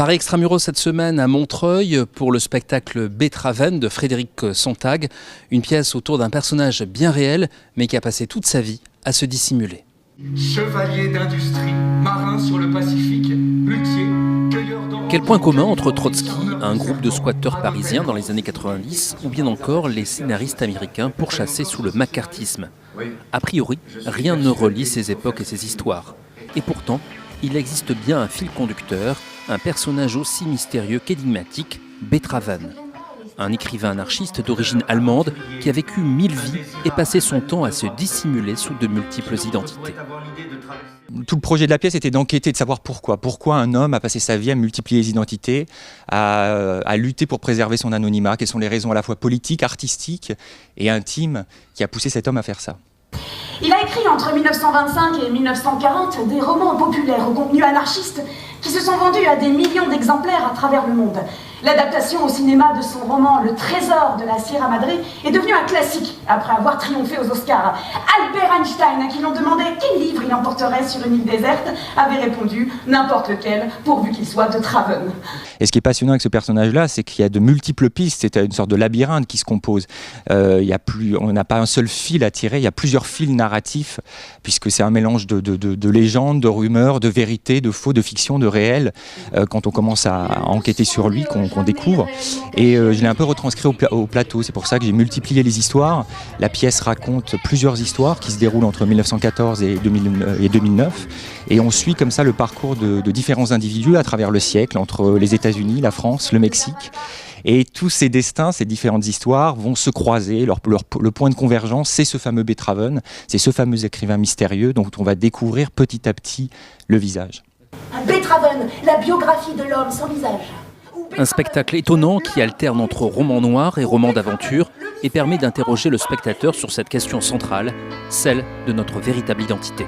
Paris Extramuros cette semaine à Montreuil pour le spectacle Beethoven de Frédéric Sontag, une pièce autour d'un personnage bien réel mais qui a passé toute sa vie à se dissimuler. Chevalier d'industrie, marin sur le Pacifique, muletier, cueilleur d'oranges. Quel point commun entre Trotsky, un groupe de squatteurs parisiens dans les années 90, ou bien encore les scénaristes américains pourchassés sous le macartisme? A priori, rien ne relie ces époques et ces histoires. Et pourtant, il existe bien un fil conducteur, un personnage aussi mystérieux qu'énigmatique, Beethoven. Un écrivain anarchiste d'origine allemande qui a vécu 1000 vies et passé son temps à se dissimuler sous de multiples identités. Tout le projet de la pièce était d'enquêter, de savoir pourquoi. Pourquoi un homme a passé sa vie à multiplier les identités, à lutter pour préserver son anonymat. Quelles sont les raisons à la fois politiques, artistiques et intimes qui a poussé cet homme à faire ça? Il a écrit entre 1925 et 1940 des romans populaires au contenu anarchiste qui se sont vendus à des millions d'exemplaires à travers le monde. L'adaptation au cinéma de son roman Le Trésor de la Sierra Madre est devenue un classique après avoir triomphé aux Oscars. Albert Einstein, à qui l'on demandait quel livre il emporterait sur une île déserte, avait répondu n'importe lequel, pourvu qu'il soit de Traven. Et ce qui est passionnant avec ce personnage-là, c'est qu'il y a de multiples pistes, c'est une sorte de labyrinthe qui se compose. On n'a pas un seul fil à tirer, il y a plusieurs fils narratifs, puisque c'est un mélange de légendes, de rumeurs, de vérités, de faux, de fiction, de réel, quand on commence à enquêter sur lui, qu'on découvre. Et je l'ai un peu retranscrit au plateau, c'est pour ça que j'ai multiplié les histoires. La pièce raconte plusieurs histoires qui se déroulent entre 1914 et 2009. Et on suit comme ça le parcours de différents individus à travers le siècle, entre les États-Unis, la France, le Mexique. Et tous ces destins, ces différentes histoires vont se croiser. Le point de convergence, c'est ce fameux Beethoven, c'est ce fameux écrivain mystérieux dont on va découvrir petit à petit le visage. Beethoven, la biographie de l'homme sans visage. Un spectacle étonnant qui alterne entre roman noir et roman d'aventure et permet d'interroger le spectateur sur cette question centrale, celle de notre véritable identité.